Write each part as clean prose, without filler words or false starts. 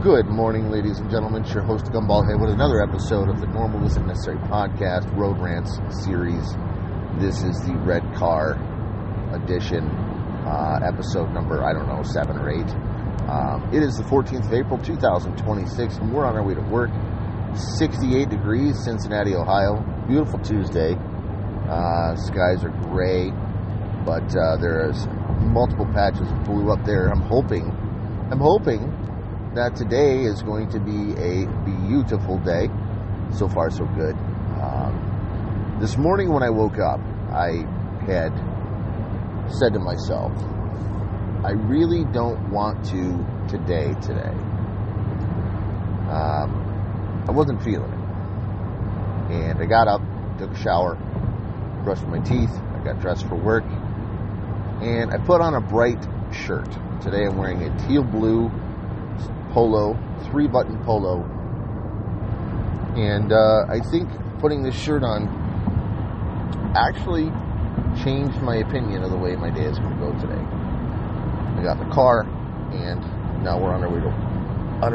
Good morning, ladies and gentlemen. It's your host, Gumball Head, with another episode of the Normal Isn't Necessary podcast, Road Rants series. This is the Red Car edition, episode number, 7 or 8. It is the 14th of April, 2026, and we're on our way to work. 68 degrees, Cincinnati, Ohio. Beautiful Tuesday. Skies are gray, but there's multiple patches of blue up there. I'm hoping that today is going to be a beautiful day. So far, so good. This morning when I woke up, I had said to myself, I really don't want to today. I wasn't feeling it. And I got up, took a shower, brushed my teeth, I got dressed for work, and I put on a bright shirt. Today I'm wearing a teal blue polo, 3-button polo, and I think putting this shirt on actually changed my opinion of the way my day is going to go today. I got in the car, and now we're on our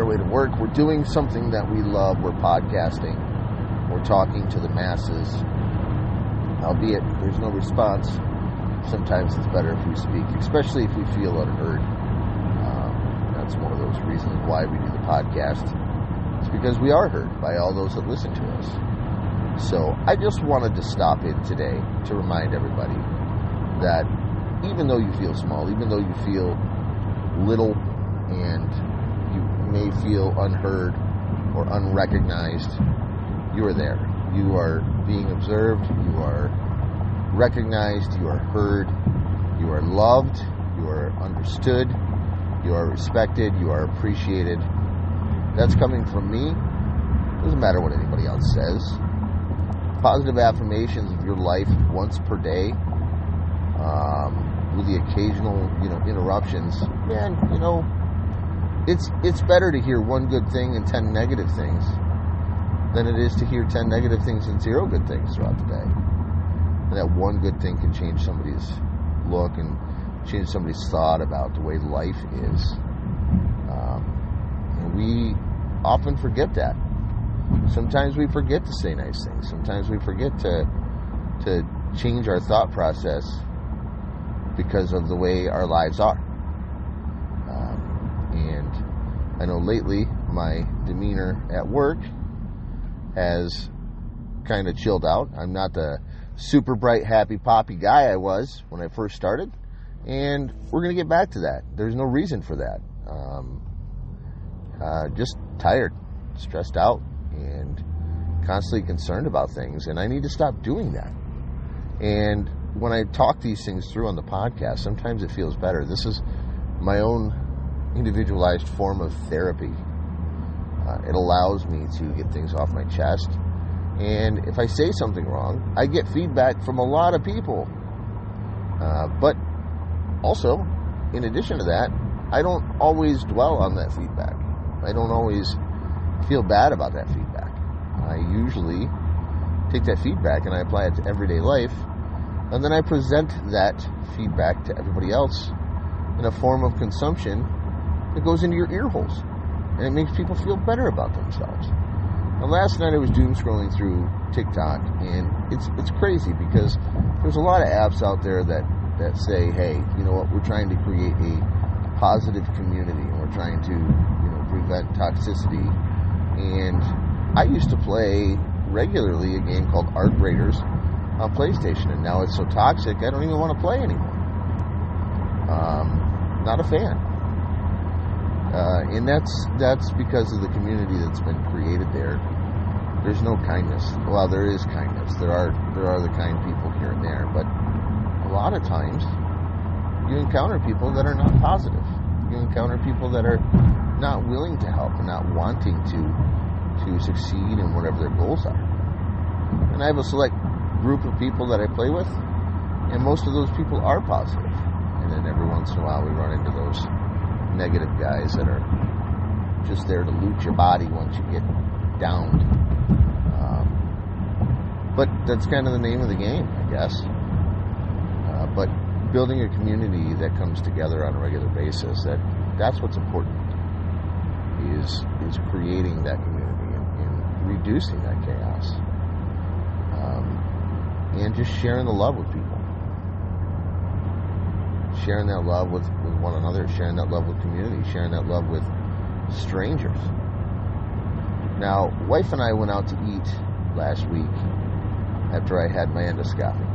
way to work. We're doing something that we love. We're podcasting. We're talking to the masses. Albeit there's no response, sometimes it's better if we speak, especially if we feel unheard. That's one of those reasons why we do the podcast. It's because we are heard by all those that listen to us. So I just wanted to stop in today to remind everybody that even though you feel small, even though you feel little, and you may feel unheard or unrecognized, you are there. You are being observed, you are recognized, you are heard, you are loved, you are understood, you are respected, you are appreciated. That's coming from me. Doesn't matter what anybody else says. Positive affirmations of your life once per day, with the occasional, interruptions. Man, it's better to hear one good thing and 10 negative things than it is to hear 10 negative things and 0 good things throughout the day. And that one good thing can change somebody's look and change somebody's thought about the way life is. And we often forget that. Sometimes we forget to say nice things. Sometimes we forget to change our thought process because of the way our lives are. And I know lately my demeanor at work has kind of chilled out. I'm not the super bright, happy, poppy guy I was when I first started. And we're going to get back to that. There's no reason for that. Just tired, stressed out, and constantly concerned about things. And I need to stop doing that. And when I talk these things through on the podcast, sometimes it feels better. This is my own individualized form of therapy. It allows me to get things off my chest. And if I say something wrong, I get feedback from a lot of people. But also, in addition to that, I don't always dwell on that feedback. I don't always feel bad about that feedback. I usually take that feedback and I apply it to everyday life, and then I present that feedback to everybody else in a form of consumption that goes into your ear holes, and it makes people feel better about themselves. Now, last night I was doom scrolling through TikTok, and it's crazy because there's a lot of apps out there that say, hey, you know what, we're trying to create a positive community, and we're trying to, prevent toxicity. And I used to play regularly a game called Arc Raiders on PlayStation, and now it's so toxic I don't even want to play anymore. Not a fan. And that's because of the community that's been created there. There's no kindness. Well, there is kindness. There are the kind people here and there, but a lot of times you encounter people that are not positive. You encounter people that are not willing to help and not wanting to succeed in whatever their goals are. And I have a select group of people that I play with, and most of those people are positive. And then every once in a while we run into those negative guys that are just there to loot your body once you get downed. But that's kind of the name of the game, I guess. But building a community that comes together on a regular basis, that's what's important, is is creating that community and reducing that chaos. And just sharing the love with people. Sharing that love with one another, sharing that love with community, sharing that love with strangers. Now, wife and I went out to eat last week after I had my endoscopy.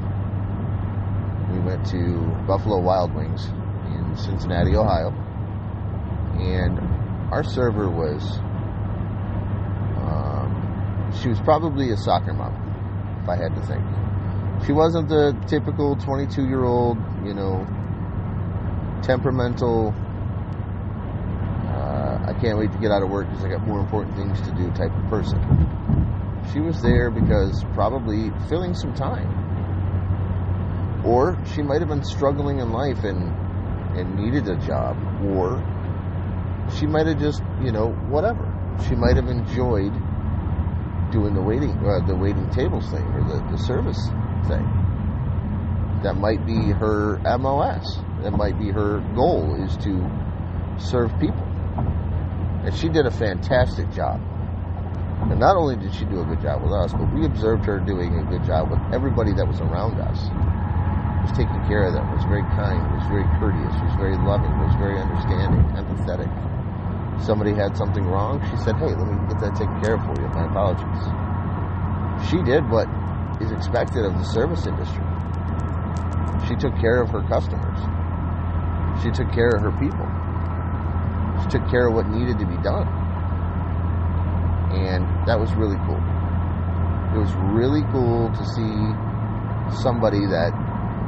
We went to Buffalo Wild Wings in Cincinnati, Ohio, and our server was, she was probably a soccer mom, if I had to think. She wasn't the typical 22-year-old, temperamental, I can't wait to get out of work because I got more important things to do type of person. She was there because probably filling some time. Or she might have been struggling in life and needed a job. Or she might have just, whatever. She might have enjoyed doing the waiting tables thing or the service thing. That might be her MOS. That might be her goal, is to serve people. And she did a fantastic job. And not only did she do a good job with us, but we observed her doing a good job with everybody that was around us. Was taking care of them, was very kind, was very courteous, was very loving, was very understanding, empathetic. Somebody had something wrong, she said, hey, let me get that taken care of for you. My apologies. She did what is expected of the service industry. She took care of her customers. She took care of her people. She took care of what needed to be done. And that was really cool. It was really cool to see somebody that,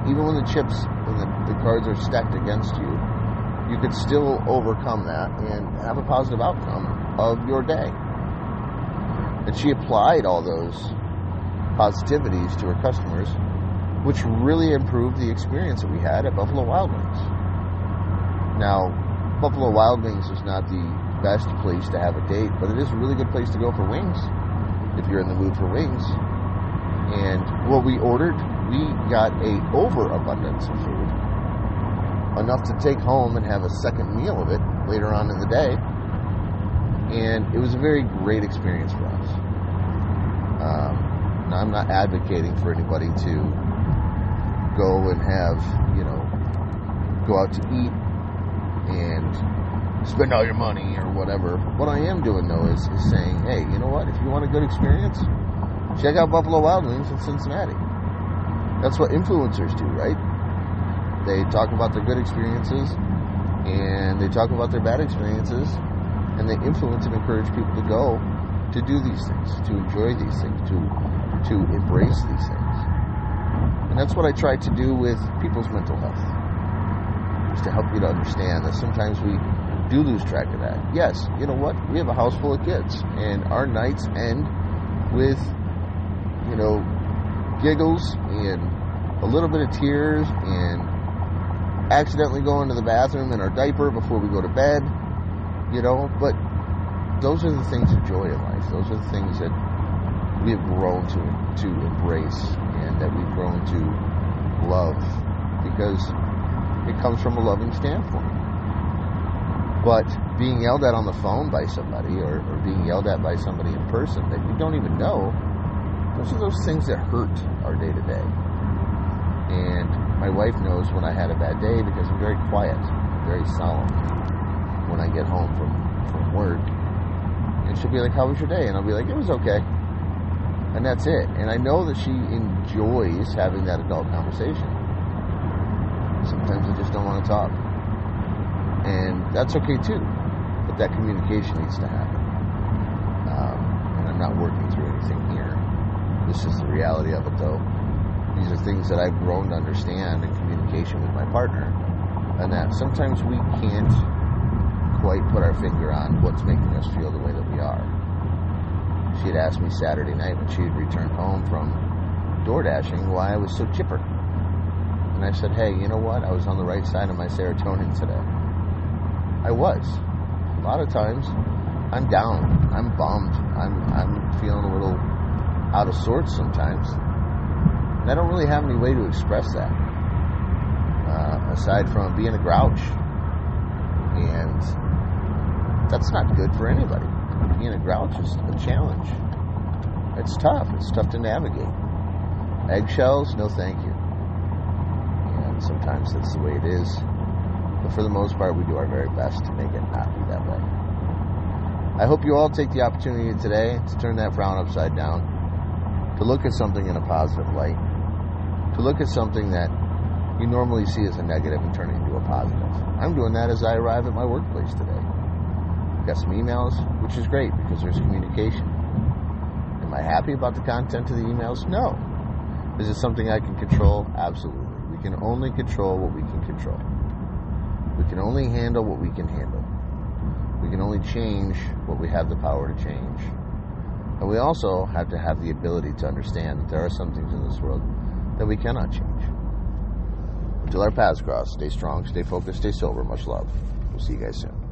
even when the chips and the cards are stacked against you, you could still overcome that and have a positive outcome of your day. And she applied all those positivities to her customers, which really improved the experience that we had at Buffalo Wild Wings. Now, Buffalo Wild Wings is not the best place to have a date, but it is a really good place to go for wings if you're in the mood for wings. And what we ordered, we got a overabundance of food, enough to take home and have a second meal of it later on in the day. And it was a very great experience for us. Now, I'm not advocating for anybody to go and have, go out to eat and spend all your money or whatever. What I am doing, though, is saying, hey, you know what? If you want a good experience, check out Buffalo Wild Wings in Cincinnati. That's what influencers do, right? They talk about their good experiences, and they talk about their bad experiences, and they influence and encourage people to go to do these things, to enjoy these things, to embrace these things. And that's what I try to do with people's mental health, is to help you to understand that sometimes we do lose track of that. Yes, you know what? We have a house full of kids, and our nights end with, giggles and a little bit of tears and accidentally going to the bathroom in our diaper before we go to bed, but those are the things of joy in life. Those are the things that we have grown to embrace and that we've grown to love, because it comes from a loving standpoint. But being yelled at on the phone by somebody or being yelled at by somebody in person that you don't even know, those are those things that hurt our day-to-day. And my wife knows when I had a bad day because I'm very quiet, very solemn when I get home from work. And she'll be like, how was your day? And I'll be like, it was okay. And that's it. And I know that she enjoys having that adult conversation. Sometimes I just don't want to talk. And that's okay too. But that communication needs to happen. And I'm not working through anything here. This is the reality of it, though. These are things that I've grown to understand in communication with my partner. And that sometimes we can't quite put our finger on what's making us feel the way that we are. She had asked me Saturday night when she had returned home from door dashing why I was so chipper. And I said, hey, you know what? I was on the right side of my serotonin today. I was. A lot of times, I'm down. I'm bummed. I'm feeling a little out of sorts sometimes. And I don't really have any way to express that. Aside from being a grouch. And that's not good for anybody. being a grouch is a challenge. It's tough. It's tough to navigate. Eggshells, no thank you. And sometimes that's the way it is. But for the most part, we do our very best to make it not be that way. I hope you all take the opportunity today to turn that frown upside down, to look at something in a positive light, to look at something that you normally see as a negative and turn it into a positive. I'm doing that as I arrive at my workplace today. Got some emails, which is great because there's communication. Am I happy about the content of the emails? No. Is it something I can control? Absolutely. We can only control what we can control. We can only handle what we can handle. We can only change what we have the power to change. And we also have to have the ability to understand that there are some things in this world that we cannot change. Until our paths cross, stay strong, stay focused, stay sober. Much love. We'll see you guys soon.